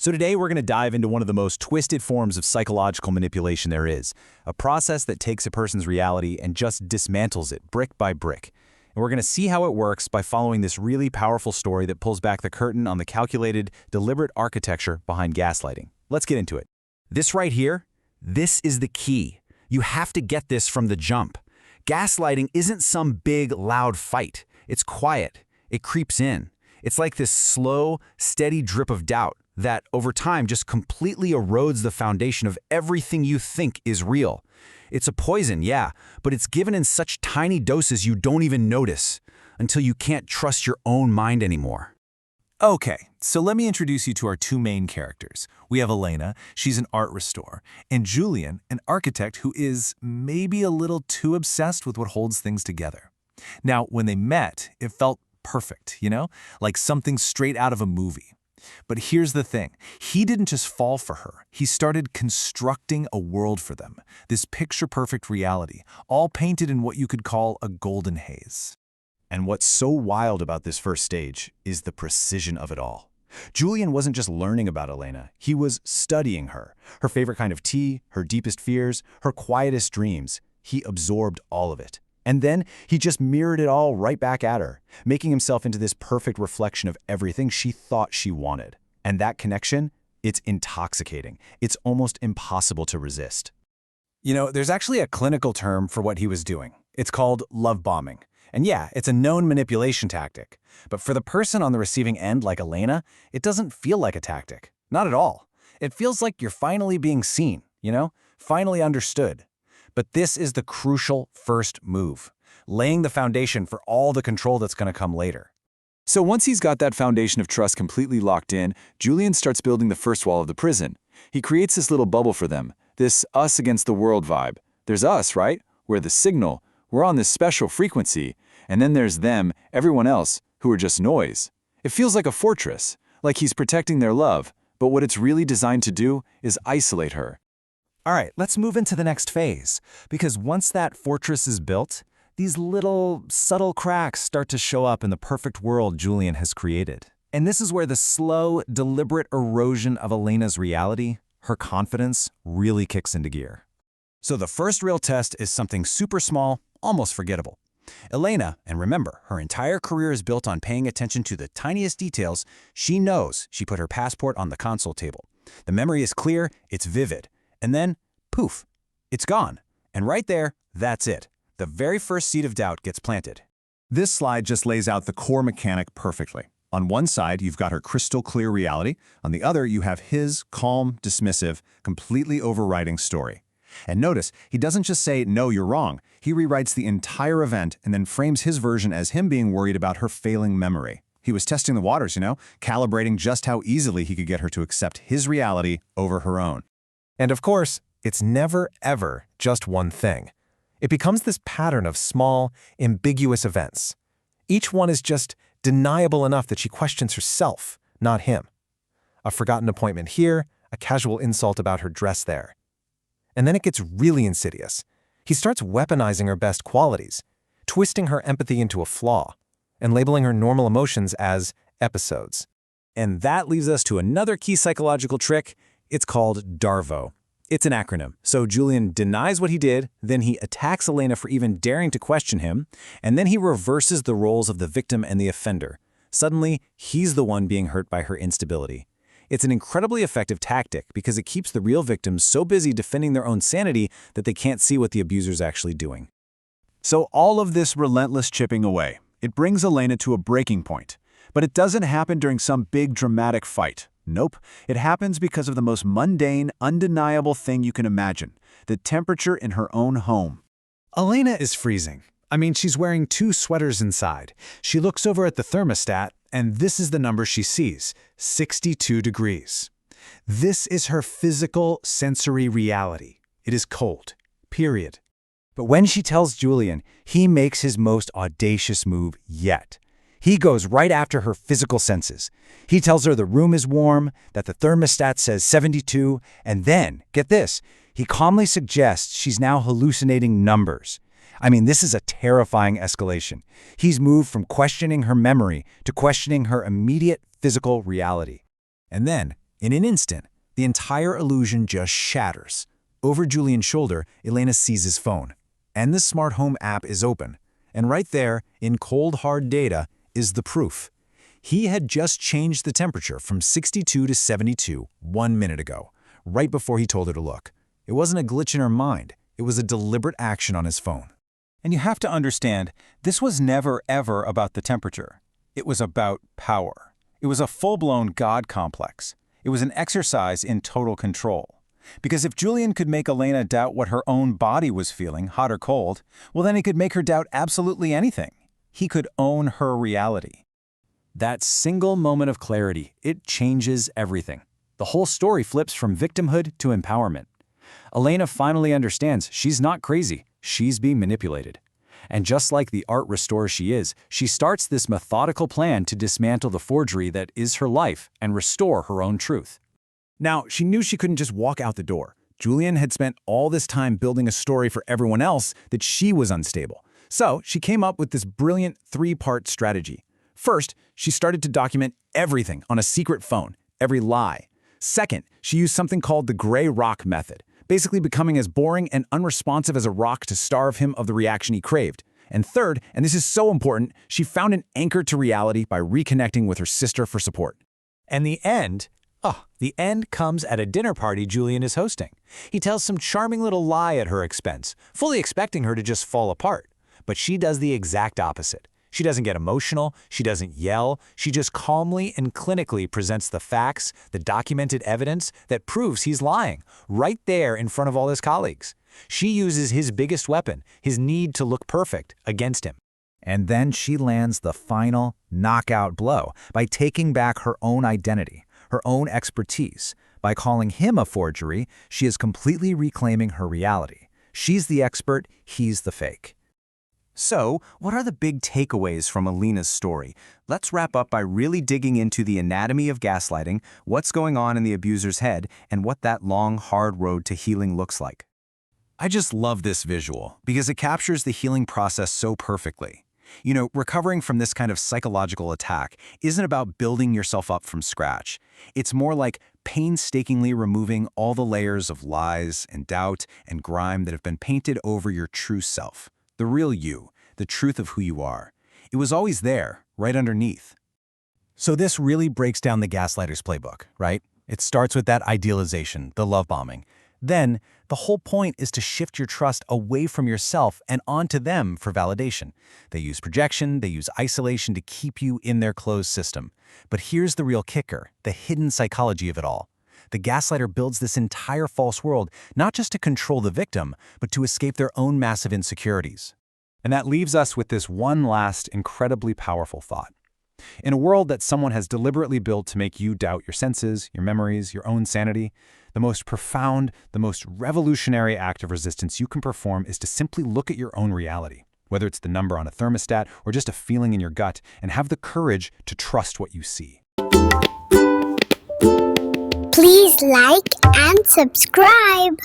So today we're going to dive into one of the most twisted forms of psychological manipulation there is, a process that takes a person's reality and just dismantles it brick by brick. And we're going to see how it works by following this really powerful story that pulls back the curtain on the calculated, deliberate architecture behind gaslighting. Let's get into it. This right here, this is the key. You have to get this from the jump. Gaslighting isn't some big, loud fight. It's quiet. It creeps in. It's like this slow, steady drip of doubt that, over time, just completely erodes the foundation of everything you think is real. It's a poison, yeah, but it's given in such tiny doses you don't even notice, until you can't trust your own mind anymore. Okay, so let me introduce you to our two main characters. We have Elena, she's an art restorer, and Julian, an architect who is maybe a little too obsessed with what holds things together. Now, when they met, it felt perfect, like something straight out of a movie. But here's the thing, he didn't just fall for her, he started constructing a world for them, this picture-perfect reality, all painted in what you could call a golden haze. And what's so wild about this first stage is the precision of it all. Julian wasn't just learning about Elena, he was studying her. Her favorite kind of tea, her deepest fears, her quietest dreams. He absorbed all of it. And then he just mirrored it all right back at her, making himself into this perfect reflection of everything she thought she wanted. And that connection, it's intoxicating. It's almost impossible to resist. There's actually a clinical term for what he was doing. It's called love bombing. And yeah, it's a known manipulation tactic. But for the person on the receiving end like Elena, it doesn't feel like a tactic. Not at all. It feels like you're finally being seen, finally understood. But this is the crucial first move, laying the foundation for all the control that's going to come later. So once he's got that foundation of trust completely locked in, Julian starts building the first wall of the prison. He creates this little bubble for them, this us against the world vibe. There's us, right? We're the signal. We're on this special frequency. And then there's them, everyone else, who are just noise. It feels like a fortress, like he's protecting their love, but what it's really designed to do is isolate her. All right, let's move into the next phase, because once that fortress is built, these little subtle cracks start to show up in the perfect world Julian has created. And this is where the slow, deliberate erosion of Elena's reality, her confidence, really kicks into gear. So the first real test is something super small, almost forgettable. Elena, and remember, her entire career is built on paying attention to the tiniest details. She knows she put her passport on the console table. The memory is clear, it's vivid. And then, poof, it's gone. And right there, that's it. The very first seed of doubt gets planted. This slide just lays out the core mechanic perfectly. On one side, you've got her crystal clear reality. On the other, you have his calm, dismissive, completely overriding story. And notice, he doesn't just say, no, you're wrong. He rewrites the entire event and then frames his version as him being worried about her failing memory. He was testing the waters, calibrating just how easily he could get her to accept his reality over her own. And of course, it's never, ever just one thing. It becomes this pattern of small, ambiguous events. Each one is just deniable enough that she questions herself, not him. A forgotten appointment here, a casual insult about her dress there. And then it gets really insidious. He starts weaponizing her best qualities, twisting her empathy into a flaw, and labeling her normal emotions as episodes. And that leads us to another key psychological trick. It's called DARVO. It's an acronym. So Julian denies what he did, then he attacks Elena for even daring to question him, and then he reverses the roles of the victim and the offender. Suddenly, he's the one being hurt by her instability. It's an incredibly effective tactic because it keeps the real victims so busy defending their own sanity that they can't see what the abuser's actually doing. So all of this relentless chipping away, it brings Elena to a breaking point. But it doesn't happen during some big dramatic fight. Nope, it happens because of the most mundane, undeniable thing you can imagine, the temperature in her own home. Elena is freezing. She's wearing 2 sweaters inside. She looks over at the thermostat, and this is the number she sees, 62 degrees. This is her physical, sensory reality. It is cold, period. But when she tells Julian, he makes his most audacious move yet. He goes right after her physical senses. He tells her the room is warm, that the thermostat says 72, and then, get this, he calmly suggests she's now hallucinating numbers. This is a terrifying escalation. He's moved from questioning her memory to questioning her immediate physical reality. And then, In an instant, the entire illusion just shatters. Over Julian's shoulder, Elena sees his phone. And the smart home app is open. And right there, in cold hard data, is the proof. He had just changed the temperature from 62 to 72 1 minute ago, right before he told her to look. It wasn't a glitch in her mind. It was a deliberate action on his phone. And you have to understand, this was never ever about the temperature. It was about power. It was a full-blown God complex. It was an exercise in total control. Because if Julian could make Elena doubt what her own body was feeling, hot or cold, well then he could make her doubt absolutely anything. He could own her reality. That single moment of clarity, it changes everything. The whole story flips from victimhood to empowerment. Elena finally understands she's not crazy, she's being manipulated. And just like the art restorer she is, she starts this methodical plan to dismantle the forgery that is her life and restore her own truth. Now, she knew she couldn't just walk out the door. Julian had spent all this time building a story for everyone else that she was unstable. So she came up with this brilliant 3-part strategy. First, she started to document everything on a secret phone, every lie. Second, she used something called the gray rock method, basically becoming as boring and unresponsive as a rock to starve him of the reaction he craved. And third, and this is so important, she found an anchor to reality by reconnecting with her sister for support. And the end comes at a dinner party Julian is hosting. He tells some charming little lie at her expense, fully expecting her to just fall apart. But she does the exact opposite. She doesn't get emotional, she doesn't yell, she just calmly and clinically presents the facts, the documented evidence that proves he's lying, right there in front of all his colleagues. She uses his biggest weapon, his need to look perfect, against him. And then she lands the final knockout blow by taking back her own identity, her own expertise. By calling him a forgery, she is completely reclaiming her reality. She's the expert, he's the fake. So, what are the big takeaways from Elena's story? Let's wrap up by really digging into the anatomy of gaslighting, what's going on in the abuser's head, and what that long, hard road to healing looks like. I just love this visual because it captures the healing process so perfectly. You know, recovering from this kind of psychological attack isn't about building yourself up from scratch. It's more like painstakingly removing all the layers of lies and doubt and grime that have been painted over your true self. The real you, the truth of who you are. It was always there, right underneath. So this really breaks down the gaslighter's playbook, right? It starts with that idealization, the love bombing. Then, the whole point is to shift your trust away from yourself and onto them for validation. They use projection, they use isolation to keep you in their closed system. But here's the real kicker, the hidden psychology of it all. The gaslighter builds this entire false world, not just to control the victim, but to escape their own massive insecurities. And that leaves us with this one last, incredibly powerful thought. In a world that someone has deliberately built to make you doubt your senses, your memories, your own sanity, the most profound, the most revolutionary act of resistance you can perform is to simply look at your own reality, whether it's the number on a thermostat or just a feeling in your gut, and have the courage to trust what you see. Please like and subscribe.